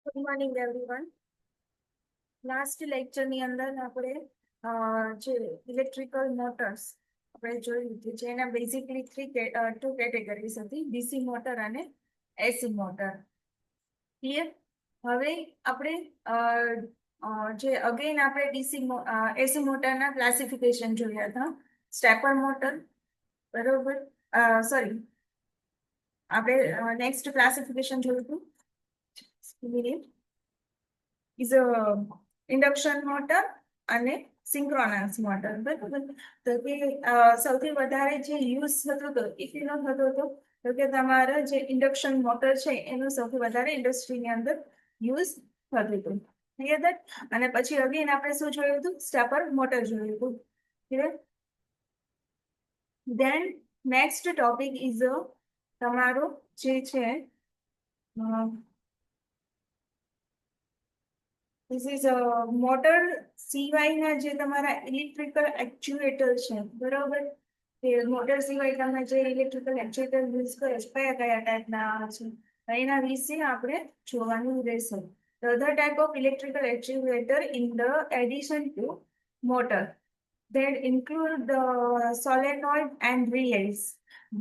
Good morning everyone. Last લેક્ચરની અંદર આપણે જે ઇલેક્ટ્રિકલ મોટર્સ આપણે જોઈ લીધી છે એના બેઝિકલી ટુ કેટેગરીઝ હતી, ડીસી મોટર અને એસી મોટર. ક્લિયર? હવે આપણે જે અગેન આપણે એસી મોટરના ક્લાસિફિકેશન જોયા હતા. સ્ટેપર મોટર, બરોબર. સોરી, આપણે નેક્સ્ટ ક્લાસિફિકેશન જોયું હતું ઇઝ ઇન્ડક્શન મોટર અને સિંક્રોનસ મોટર, બરાબર. તો કે સૌથી વધારે જે યુઝ થતો હતો ઇફીનો થતો હતો તો કે તમારા જે ઇન્ડક્શન મોટર છે એનું સૌથી વધારે ઇન્ડસ્ટ્રીની અંદર યુઝ થતું હતું. Clear that? અને પછી અગેન આપણે શું જોયું હતું? સ્ટેપર મોટર જોયું હતું. Clear? Then next topic is તમારો જે છે ધીસ ઇઝ મોટર સિવાયના જે તમારા ઇલેક્ટ્રિકલ એક્ચ્યુએટર છે, બરોબર. તે મોટર સિવાય તમે જે ઇલેક્ટ્રિકલ એક્ચ્યુએટર યુઝ કરો છો કયા કયા ટાઈપના છે એના વિશે આપણે જોવાનું રહેશે. The other type of electrical actuator in the addition to motor that include the solenoid and relays,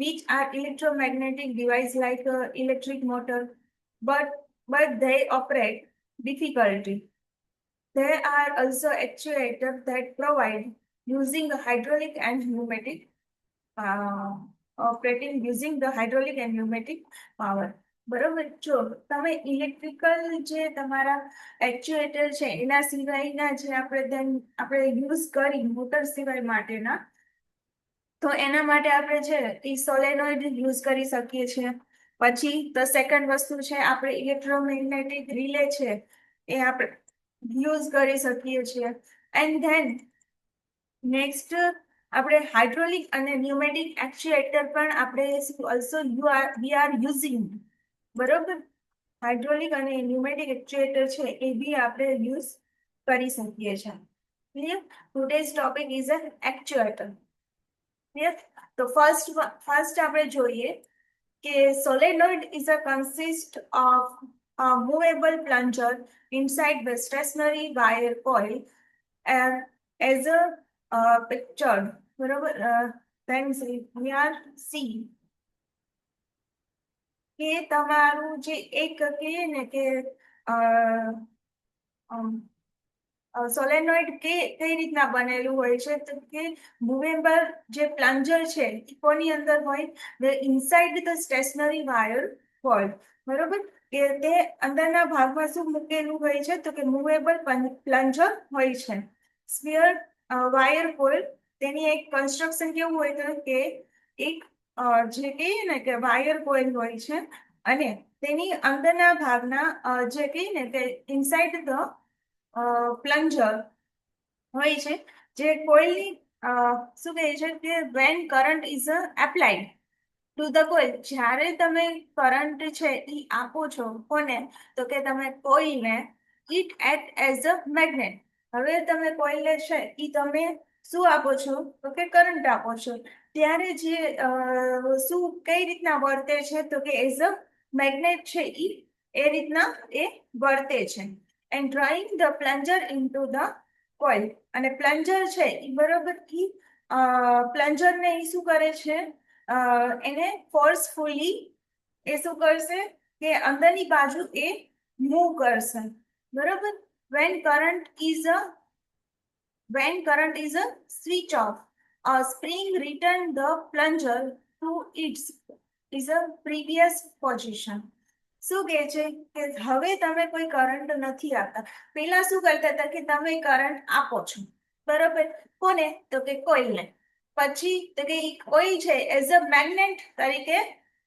which are electromagnetic device like electric motor, but they operate difficulty. There are also actuators that provide using hydraulic and pneumatic operating using the hydraulic and pneumatic power. બરોબર. જો તમે electrical જે તમારા actuator છે એના સિવાયના જે આપણે યુઝ કરી મોટર સિવાય માટેના, તો એના માટે આપણે છે એ સોલેનોઇડ યુઝ કરી શકીએ છીએ. પછી તો સેકન્ડ વસ્તુ છે આપણે ઇલેક્ટ્રોમેગ્નેટિક રિલે છે એ આપણે યુઝ કરી શકીએ છીએ. એન્ડ ધેન નેક્સ્ટ આપણે હાઇડ્રોલિક અને ન્યુમેટિક એક્ચ્યુએટર પણ આપણે ઓલ્સો વી આર યુઝિંગ, બરોબર. હાઇડ્રોલિક અને ન્યુમેટિક એક્ચ્યુએટર છે એ બી આપણે યુઝ કરી શકીએ છીએ. Clear? Today's topic is an actuator. Clear? તો ફર્સ્ટ આપણે જોઈએ કે solenoid is a consist of a movable plunger inside the stationary wire coil as a pictured, બરોબર. then we are see કે તમારું જે એક કહીએ ને કે સોલેનોઇડ કઈ રીતના બનેલું હોય છે તો કે મૂવેબલ જે પ્લન્જર છે એ કોની અંદર હોય? Inside the stationary wire coil, બરોબર. કે તે અંદરના ભાગમાં શું મૂકેલું હોય છે તો કે મૂવેબલ પ્લન્જર હોય છે. સ્ફિયર વાયર કોઇલ, તેની એક કન્સ્ટ્રક્શન કેવું હોય તો કે એક જે કહીએ ને કે વાયર કોઇલ હોય છે અને તેની અંદરના ભાગના જે કહીએ ને કે ઇનસાઇડ ધ પ્લન્જર હોય છે જે કોઇલની શું કહે છે કે when current is applied to the coil, જ્યારે તમે કરંટ છે એ આપો છો કોને તો કે તમે કોઇલને, it act as a magnet. હવે તમે કોઇલને છે એ તમે શું આપો છો તો કે કરંટ આપો છો, ત્યારે જે શું કઈ રીતના વર્તે છે તો કે એઝ અ મેગ્નેટ છે એ રીતના એ વર્તે છે. And drawing the plunger into the coil, અને પ્લન્જર છે એ બરોબર પ્લન્જરને એ શું કરે છે એને ફોર્સફુલી એ શું કરશે કે અંદરની બાજુ એ મૂવ કરશે, બરોબર. When current is a switch off, a spring return the plunger to its is a previous position. શું કહે છે કે હવે તમે કોઈ કરંટ નથી આપતા. પેલા શું કરતા હતા કે તમે કરંટ આપો છો, બરોબર. કોને તો કે કોઇલને. પછી તો કે કોઇલ છે એઝ અ મેગ્નેટ તરીકે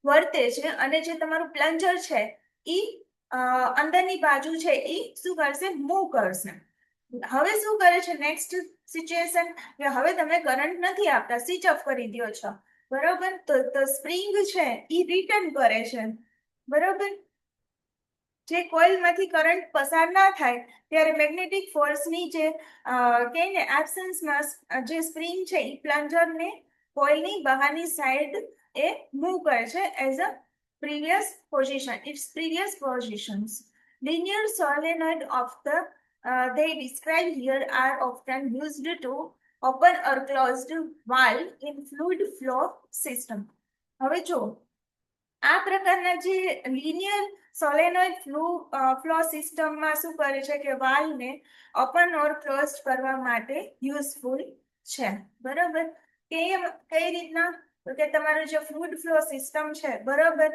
વર્તે છે અને જે તમારું પ્લન્જર છે એ અંદરની બાજુ છે એ શું કરશે? મૂવ કરશે. હવે શું કરે છે નેક્સ્ટ સિચ્યુએશન કે હવે તમે કરંટ નથી આપતા, સ્વિચ ઓફ કરી દો છો, બરોબર. તો સ્પ્રિંગ છે એ રિટર્ન કરે છે, બરોબર. જે કોઇલમાંથી કરંટ પસાર ના થાય ત્યારે મેગ્નેટિક ફોર્સની જે કહીને એબ્સન્સમાં જે સ્પ્રિંગ છે એ પ્લન્જરને કોઇલની બહારની સાઈડ એ મૂવ કરે છે as a previous position, it's previous positions. Linear solenoid of the they describe here are often used to open or closed valve in fluid flow system. હવે જો આ પ્રકારના જે લિનિયર સોલેનોઇડ ફ્લો સિસ્ટમમાં શું કરે છે કે વાલ્વને ઓપન ઓર ક્લોઝ કરવા માટે યુઝફુલ છે. બરાબર. કઈ રીતના? તો કે તમારું જે ફ્લુઇડ ફ્લો સિસ્ટમ છે, બરાબર,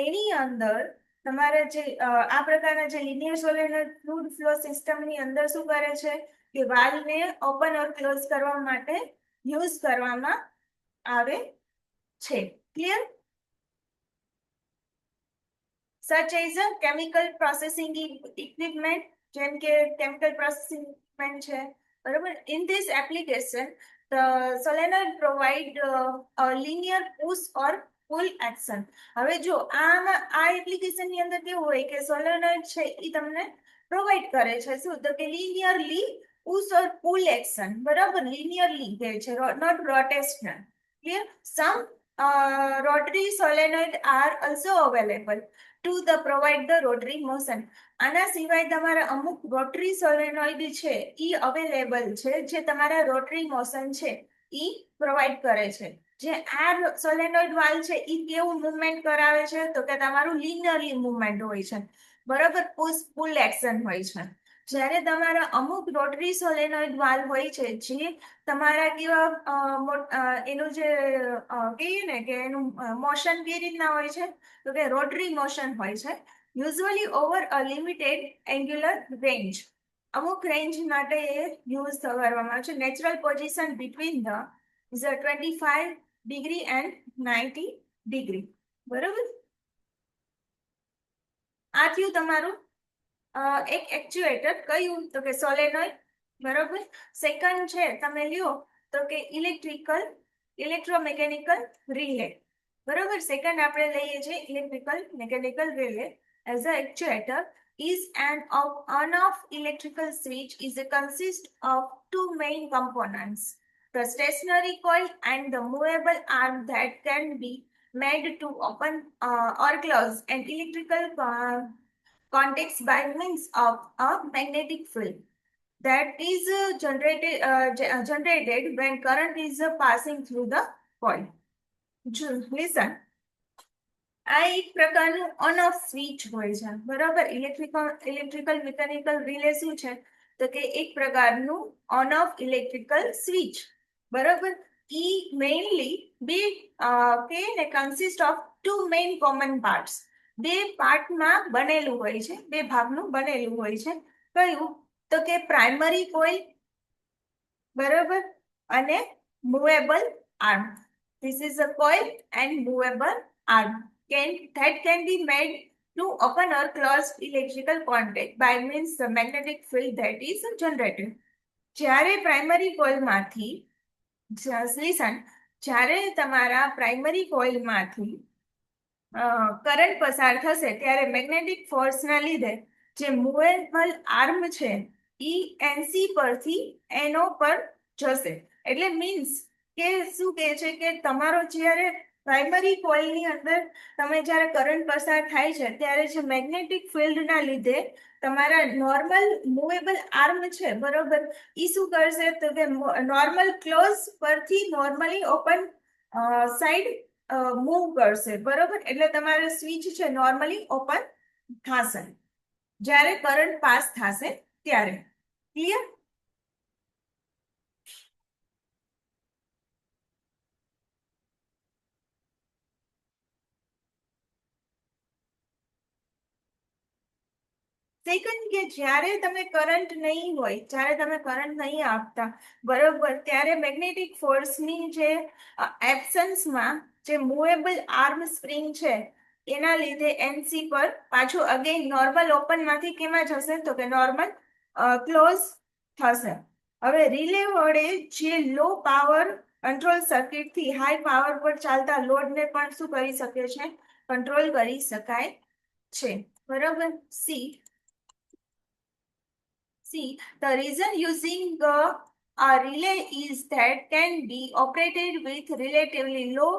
એની અંદર તમારે જે આ પ્રકારના જે લિનિયર સોલેનોઇડ ફ્લુઇડ ફ્લો સિસ્ટમની અંદર શું કરે છે કે વાલ્વને ઓપન ઓર ક્લોઝ કરવા માટે યુઝ કરવામાં આવે છે. Clear? such as a chemical processing equipment, જેમ કે chemical processing equipment છે, બરોબર. In this application, the solenoid provide a linear push or pull action. હવે જો આ એપ્લિકેશન ની અંદર કેવું હોય કે સોલેનોઇડ છે એ તમને પ્રોવાઈડ કરે છે શું? તો કે linearly push or pull action, બરાબર, linearly કહે છે, not rotational. Clear? Some rotary solenoid are also available to the provide the rotary motion. આના સિવાય તમારા અમુક રોટરી સોલેનોઇડ છે ઈ અવેલેબલ છે જે તમારા રોટરી મોશન છે ઈ પ્રોવાઈડ કરે છે. જે આ સોલેનોઇડ વાલ્વ છે ઈ કેવું મૂવમેન્ટ કરાવે છે? તો કે તમારું લિનિયરલી મૂવમેન્ટ હોય છે, બરાબર, પુશ પુલ એક્શન હોય છે. જ્યારે તમારા અમુક રોટરી સોલેનોઇડ વાલ્વ હોય છે જે તમારા કેવા એનું જે કહીએ ને કે એનું મોશન કેવી રીતના હોય છે? તો કે રોટરી મોશન હોય છે, usually over a limited angular range. અમુક રેન્જ માટે એ યુઝ કરવામાં આવે છે. Natural position between the is 25 degree and 90 degree. બરોબર. આ થયું તમારું એક એક્ચ્યુએટર. કયું? તો કે સોલેનોઇડ. બરોબર. સેકન્ડ છે તમે લ્યો તો કે ઇલેક્ટ્રોમેકેનિકલ રિલે. બરોબર. સેકન્ડ આપણે લઈએ છીએ electrical mechanical relay as a actuator is an on-off electrical switch is a consist of two main components, the stationary coil and the movable arm that can be made to open or close an electrical contacts by means of a magnetic field that is generated when current is passing through the coil. Listen. આ એક પ્રકારનું on of switch હોય છે, બરાબર. Electrical mechanical relay શું છે? તો કે એક પ્રકારનું ઓન ઓફ ઇલેક્ટ્રિકલ સ્વિચ, બરાબર. ઈ મેઇનલી બે કે ને consist of two main common parts. બે પાર્ટમાં બનેલું હોય છે, બે ભાગનું બનેલું હોય છે. કયું? તો કે પ્રાઇમરી કોઇલ, બરાબર, અને movable arm. This is a coil and movable arm that can be made to open or close electrical contact by means the magnetic field that is generated. જ્યારે પ્રાઇમરી કોઇલમાંથી જ્યારે તમારા પ્રાઇમરી કોઇલમાંથી કરંટ પસાર થશે ત્યારે magnetic ફોર્સના લીધે જે movable arm છે ઈ એનસી પરથી એનઓ પર જશે. એટલે મીન્સ કે શું કહે છે કે તમારો જ્યારે પ્રાઇમરી કોઇલની અંદર તમે જ્યારે કરંટ પસાર થાય છે ત્યારે જે મેગ્નેટિક ફિલ્ડના લીધે તમારા નોર્મલ મૂવેબલ આર્મ છે, બરોબર, એ શું કરશે? તો કે નોર્મલ ક્લોઝ પરથી નોર્મલી ઓપન સાઈડ મૂવ કરશે, બરોબર. એટલે તમારે સ્વિચ છે નોર્મલી ઓપન થશે જ્યારે કરંટ પાસ થશે ત્યારે. ક્લિયર? સેકન્ડ કે જ્યારે તમે કરંટ નહીં હોય, જ્યારે તમે કરંટ નહીં આપતા, બરોબર, ત્યારે મેગ્નેટિક ફોર્સની જે એબ્સન્સમાં જે મૂવેબલ આર્મ સ્પ્રિંગ છે એના લીધે એનસી પર પાછું અગેન નોર્મલ ઓપનમાંથી કેમાં જશે? તો કે નોર્મલ ક્લોઝ થશે. હવે રિલે વડે જે લો પાવર કંટ્રોલ સર્કિટથી હાઈ પાવર પર ચાલતા લોડને પણ શું કરી શકે છે? કંટ્રોલ કરી શકાય છે, બરોબર. See, the reason using a relay is that can be operated with relatively low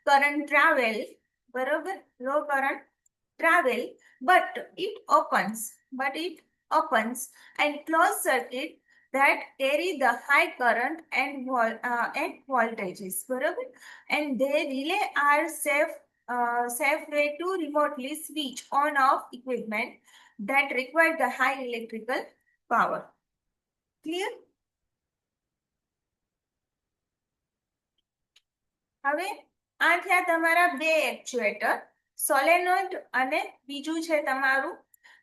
current travel, બરોબર, low current travel, but it opens, but it opens and closed circuit that carry the high current and voltages, બરોબર. And they relay are safe way to remotely switch on off equipment that require the high electrical power. Clear? હવે આ થયા તમારા બે actuator, solenoid અને બીજું છે તમારું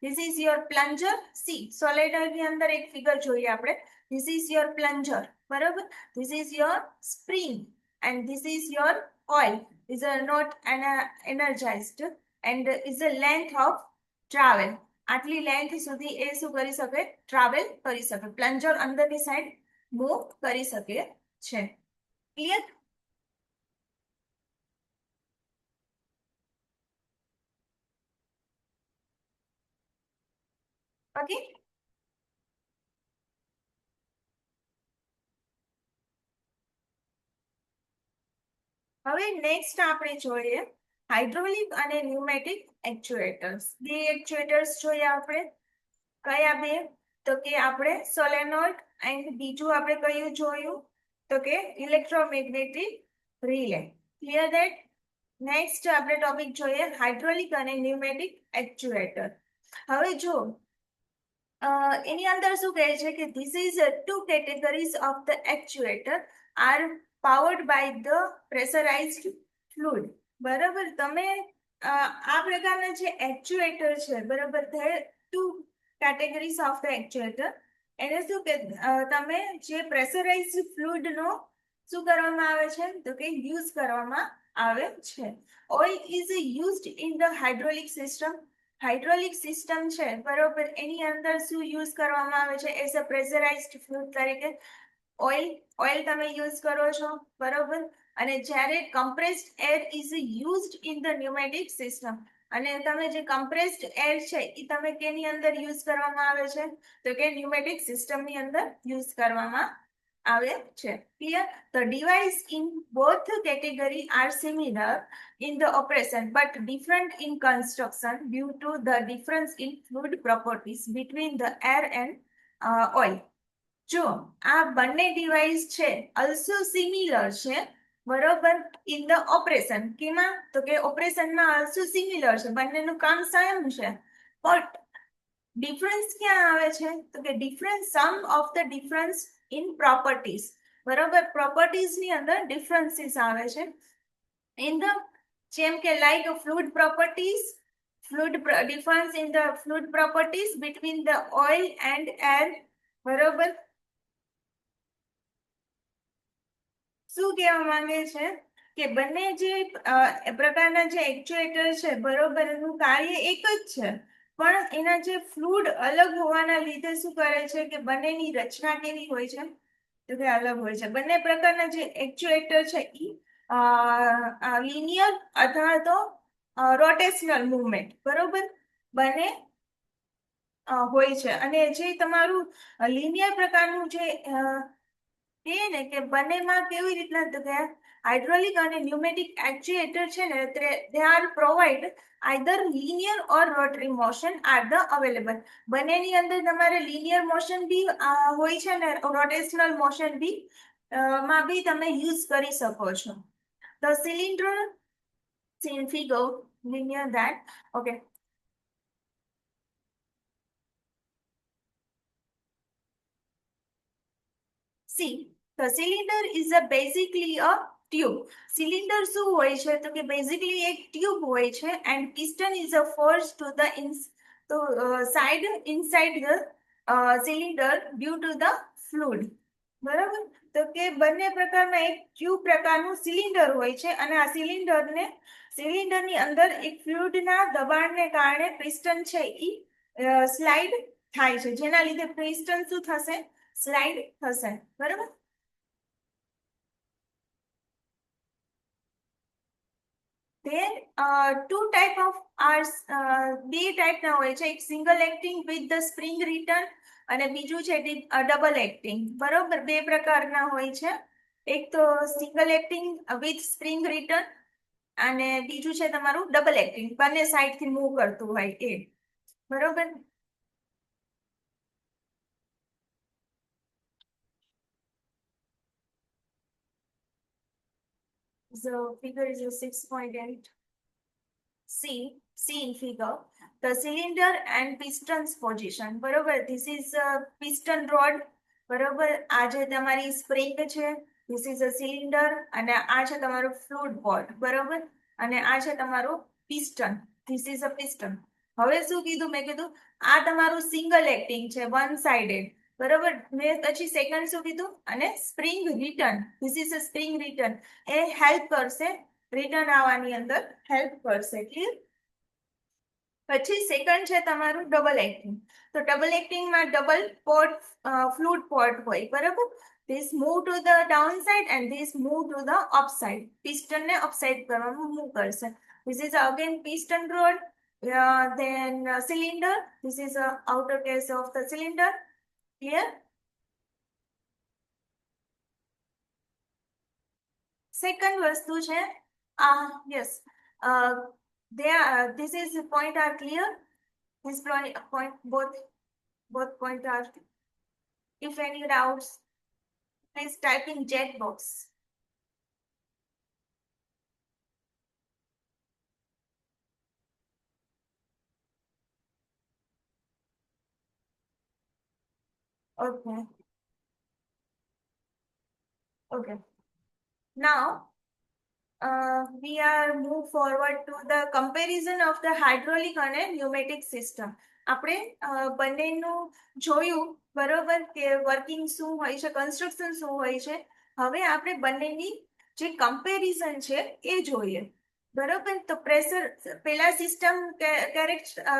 this is your plunger. See solenoid ની અંદર એક ફિગર જોઈએ આપણે. ધીસ ઇઝ યોર પ્લન્જર, બરોબર. This is your spring and this is your oil is a not energized and is a length of travel. આટલી લેન્થ સુધી એ શું કરી શકે? ટ્રાવેલ કરી શકે. પ્લન્જર અંદરની સાઈડ મૂવ કરી શકે છે. ક્લિયર? ઓકે. હવે નેક્સ્ટ આપણે જોઈએ હાઇડ્રોલિક અને ન્યુમેટિક એક્ચ્યુએટર્સ. બે એક્ચ્યુએટર્સ જોઈએ આપણે. કયા બે? તો કે આપણે સોલેનોઇડ એન્ડ બીજું આપણે કયું જોયું? તો કે electromagnetic relay. Clear that? Next આપણે ટોપિક જોઈએ હાઇડ્રોલિક અને ન્યુમેટિક એક્ચ્યુએટર. હવે જો એની અંદર શું કહે છે કે this is two categories of the actuator are powered by the pressurised fluid. બરાબર. તમે આ પ્રકારના જે એક્ચ્યુએટર છે, બરાબર, they two categories of the actuator. એને શું કે તમે જે પ્રેશરાઇઝ્ડ ફ્લુઇડનો શું કરવામાં આવે છે? તો કે યુઝ કરવામાં આવે છે. Oil is used in the hydraulic system. Hydraulic system છે, બરોબર, એની અંદર શું યુઝ કરવામાં આવે છે? એઝ અ પ્રેશરાઇઝ્ડ ફ્લુઇડ તરીકે ઓઇલ તમે યુઝ કરો છો, બરોબર. અને જ્યારે compressed air is used in the pneumatic system, અને તમે જે કમ્પ્રેસ્ડ એર છે એ તમે કેની અંદર યુઝ કરવામાં આવે છે? તો કે ન્યુમેટિક સિસ્ટમની અંદર યુઝ કરવામાં આવે છે. Clear? The device in both category are similar in the operation but different in construction due to the difference in fluid properties between the air and oil. જો આ બંને ડિવાઇસ છે also similar છે, બરોબર, in the operation. કેમાં? તો કે ઓપરેશનમાં also similar છે, બંનેનું કામ સેમ છે. બટ ડિફરન્સ ક્યાં આવે છે? તો કે difference sum of the difference in properties, બરોબર. પ્રોપર્ટીઝ ની અંદર ડિફરન્સીસ આવે છે. ઇન ધ જેમ કે like fluid properties, difference in the fluid properties between the oil and air, બરોબર. શું કહેવા માંગે છે કે બંને જે પ્રકારના જે એક્ચ્યુએટર છે, બરોબર, એનું કાર્ય એક જ છે, પણ એના જે ફ્લુઇડ અલગ હોવાના લીધે શું કરે છે કે બંનેની રચના કેવી હોય છે? તો કે અલગ હોય છે. બંને પ્રકારના જે એક્ચ્યુએટર છે એ લિનિયર અથવા તો રોટેશનલ મુવમેન્ટ, બરોબર, બંને હોય છે. અને જે તમારું લિનિયર પ્રકારનું જે કે ને કે બંનેમાં કેવી રીતના તો કે હાઇડ્રોલિક અને ન્યુમેટિક એક્ચ્યુએટર છે ને they are provide either linear or rotary motion are the available. બંનેની અંદર તમારે લિનિયર મોશન બી હોય છે ને રોટેશનલ મોશન બી માં બી તમે યુઝ કરી શકો છો. The cylinder figure linear that okay. See, the cylinder is a basically a tube. Cylinder શું હોય છે? તો કે basically એક ટ્યુબ હોય છે and piston is a force to the side inside the cylinder due to the fluid. બરાબર. તો કે બંને પ્રકારના એક ટ્યુબ પ્રકારનું સિલિન્ડર હોય છે અને આ સિલિન્ડરની અંદર એક ફ્લુઇડના દબાણને કારણે પિસ્ટન છે એ સ્લાઇડ થાય છે, જેના લીધે પિસ્ટન શું થશે? સ્લાઇડ થશે, બરાબર. Then two type of are બે ટાઈપના હોય છે. એક single acting with the spring return અને બીજું છે ડબલ એક્ટિંગ, બરોબર. બે પ્રકારના હોય છે. એક તો single acting with spring return અને બીજું છે તમારું ડબલ એક્ટિંગ, બંને સાઈડથી મૂવ કરતું હોય એ, બરોબર. The figure is a 6.8. C in figure. The cylinder and pistons position. બરોબર. This is a piston rod. બરોબર. આ જે તમારી સ્પ્રિંગ છે. This is a cylinder અને આ છે તમારું ફ્લુઇડ પોટ. બરોબર. અને આ છે તમારું piston. This is a piston. હવે શું કીધું મેં કીધું આ તમારું સિંગલ એક્ટિંગ છે, વન સાઇડેડ. બરોબર. મેં પછી સેકન્ડ શું કીધું અને spring return. This is a spring return. એ હેલ્પ કરશે રિટર્ન આવવાની અંદર હેલ્પ કરશે. ક્લિયર. પછી સેકન્ડ છે તમારું ડબલ એક્ટિંગ. તો ડબલ એક્ટિંગમાં ડબલ પોટ ફ્લુઇડ પોટ હોય. બરાબર. This move to the down side and this move to the up side. Piston ને અપ સાઇડ કરવામાં મૂવ કરશે. This is again piston road. then cylinder. This is a outer case of the cylinder. Clear. Second વસ્તુ છે yes, this is point are clear. This point both point are. If any doubts, please type in chat box. Okay. Okay. Now we are move forward to the comparison of the hydraulic અને pneumatic system. આપણે બંનેનું જોયું. બરોબર કે working શું હોય છે, construction શું હોય છે. હવે આપણે બંનેની જે કમ્પેરિઝન છે એ જોઈએ. બરોબર. તો પ્રેશર પેલા સિસ્ટમ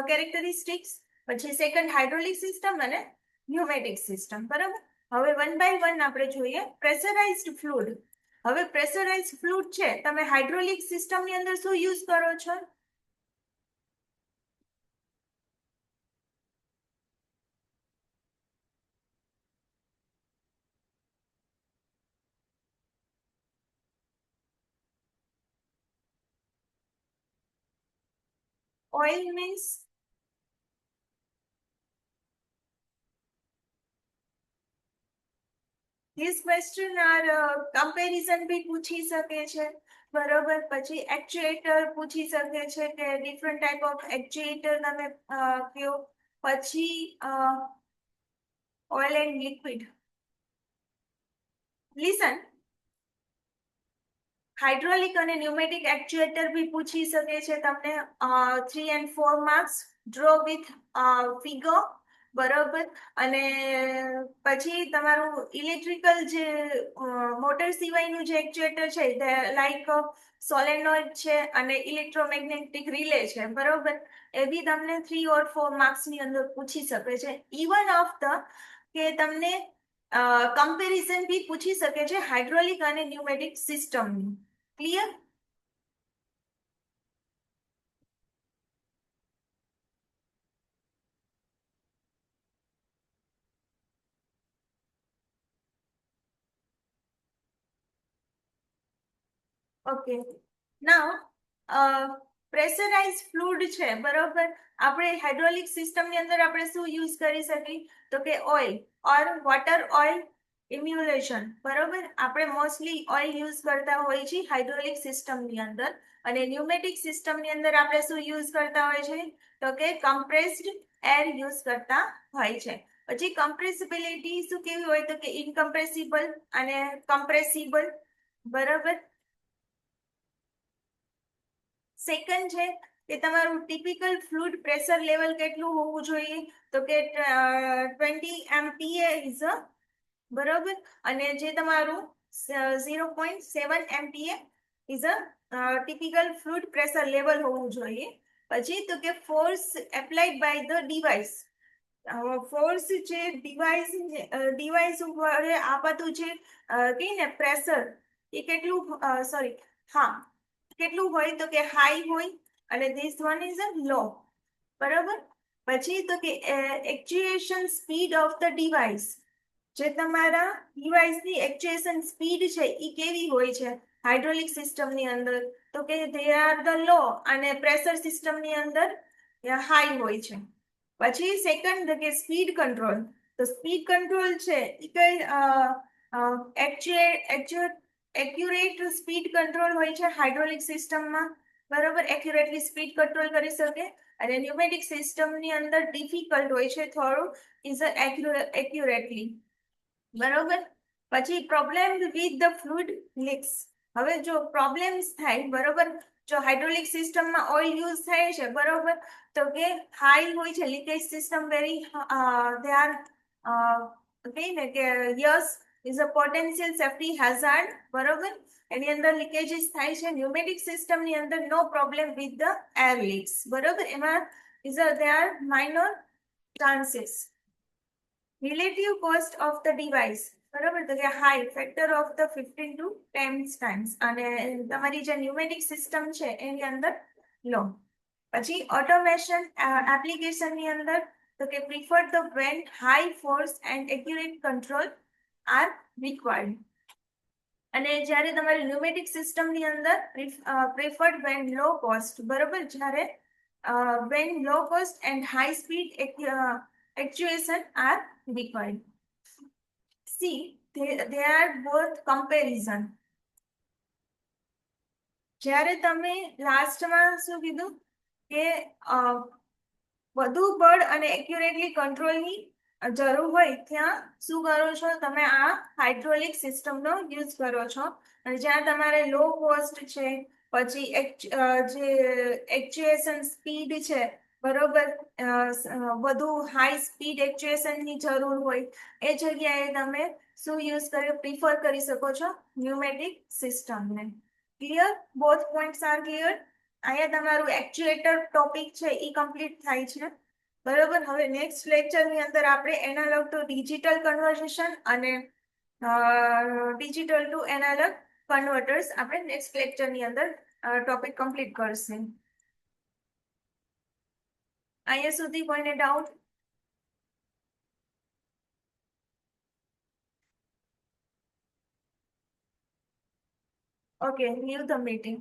કેરેક્ટરિસ્ટિક્સ, પછી સેકન્ડ હાઇડ્રોલિક સિસ્ટમ અને ન્યુમેટિક સિસ્ટમ. બરોબર. હવે વન બાય વન આપણે જોઈએ. Pressurized fluid. હવે પ્રેશરાઇઝ ફ્લુઇડ છે, તમે હાઇડ્રોલિક સિસ્ટમની અંદર શું યુઝ કરો છો? Oil means this question are comparison બી પૂછી શકે છે. બરોબર. પછી એક્ચ્યુએટર પૂછી શકે છે કે ડિફરન્ટ ટાઈપ ઓફ એક્ચ્યુએટર તમે કયો. પછી oil and liquid. Listen. Hydraulic અને ન્યુમેટિક એક્ચ્યુએટર બી પૂછી શકે છે તમને. 3 and 4 marks. Draw with figure. બરોબર. અને પછી તમારું ઇલેક્ટ્રિકલ જે મોટર સિવાયનું જે એક્ચ્યુએટર છે, લાઈક સોલેનોઇડ છે અને ઇલેક્ટ્રોમેગ્નેટિક રિલે છે. બરોબર. એ બી તમને 3 or 4 માર્ક્સની અંદર પૂછી શકે છે. ઇવન ઓફ ધ કે તમને કમ્પેરિઝન બી પૂછી શકે છે હાઇડ્રોલિક અને ન્યુમેટિક સિસ્ટમની. ક્લિયર. ઓકે. નાઉ પ્રેશરાઇઝ ફ્લુઇડ છે. બરોબર. આપણે હાઇડ્રોલિક સિસ્ટમની અંદર આપણે શું યુઝ કરી શકીએ? તો કે ઓઇલ ઓર વોટર ઓઇલ ઇમ્યુલેશન. બરોબર. આપણે મોસ્ટલી ઓઇલ યુઝ કરતા હોઈએ છીએ હાઇડ્રોલિક સિસ્ટમની અંદર. અને ન્યુમેટિક સિસ્ટમની અંદર આપણે શું યુઝ કરતા હોય છે? તો કે કમ્પ્રેસ્ડ એર યુઝ કરતા હોય છે. પછી કમ્પ્રેસિબિલિટી શું કેવી હોય? તો કે ઇનકમ્પ્રેસિબલ અને કમ્પ્રેસિબલ. બરોબર. સેકન્ડ છે કે તમારું ટિપિકલ ફ્લુઇડ પ્રેશર લેવલ કેટલું હોવું જોઈએ? તો કે 20 MPa ઇઝ અ. બરોબર. અને જે તમારું 0.7 MPa is a typical fluid pressure level હોવું જોઈએ. પછી તો કે force applied by the device. Force જે ડિવાઇસ ઉપર આપાતું છે કહીને પ્રેશર, એ કેટલું સોરી હા કેટલું હોય? તો કે હાઈ હોય. અને ધીસ વન ઇઝ અ લો. બરોબર. પછી તો કે actuation speed of the device. જે તમારા ડિવાઇસની એક્ચ્યુએશન સ્પીડ છે એ કેવી હોય છે હાઇડ્રોલિક સિસ્ટમની અંદર? તો કે ધે આર ધ લો અને પ્રેશર સિસ્ટમની અંદર હાઈ હોય છે. પછી સેકન્ડ કે સ્પીડ કંટ્રોલ. તો સ્પીડ કંટ્રોલ છે એ કઈ એક્યુરેટ સ્પીડ કંટ્રોલ હોય છે હાઇડ્રોલિક સિસ્ટમમાં, બરોબર, એક્યુરેટલી સ્પીડ કંટ્રોલ કરી શકે. અને ન્યુમેટિક સિસ્ટમની અંદર ડિફિકલ્ટ હોય છે થોડું ઇઝ એક્યુરેટલી, બરોબર. પછી problem with the fluid leaks. હવે જો પ્રોબ્લેમ્સ થાય, બરોબર, જો હાઇડ્રોલિક સિસ્ટમમાં ઓઇલ યુઝ થાય છે, બરોબર, તો કે હાઈ હોય છે leakage system very they are કહીએ ને કે yes is a potential safety hazard, બરોબર. એની અંદર લીકેજીસ થાય છે. ન્યુમેટિક સિસ્ટમની અંદર no problem with the air leaks, બરોબર, એમાં is a they are minor chances. Relative cost of the device, બરોબર, તો કે high factor of the 15 to 10 times, અને તમારી જે ન્યુમેટિક સિસ્ટમ છે એની અંદર લો. પછી ઓટોમેશન એપ્લિકેશનની અંદર તો કે prefer the when high force and accurate control are required. અને જ્યારે તમારી ન્યુમેટિક સિસ્ટમની અંદર પ્રિફર્ડ વેન લો કોસ્ટ, બરોબર, જ્યારે when low cost and high speed actuation are required. See, they are both comparison. જ્યારે તમે લાસ્ટમાં શું કીધું કે વધુ બળ અને એક્યુરેટલી કંટ્રોલની જરૂર હોય ત્યાં શું કરો છો તમે? આ હાઇડ્રોલિક સિસ્ટમનો યુઝ કરો છો. અને જ્યાં તમારે લો કોસ્ટ છે, પછી જે એક્ચ્યુએશન સ્પીડ છે, બરોબર, વધુ હાઈ સ્પીડ એક્ચ્યુએશનની જરૂર હોય, એ જગ્યાએ તમે શું યુઝ કરી પ્રિફર કરી શકો છો? ન્યુમેટિક સિસ્ટમને. Clear? Both points are clear? અહીંયા તમારું એક્ચ્યુએટર ટોપિક છે એ કમ્પ્લીટ થાય છે, બરોબર. હવે નેક્સ્ટ લેક્ચરની અંદર આપણે એનાલોગ ટુ ડિજિટલ કન્વર્ઝેશન અને ડિજિટલ ટુ એનાલોગ કન્વર્ટર્સ આપણે નેક્સ્ટ લેક્ચરની અંદર ટોપિક કમ્પ્લીટ કરશે. અહીંયા સુધી કોઈને doubt? Okay, leave the meeting.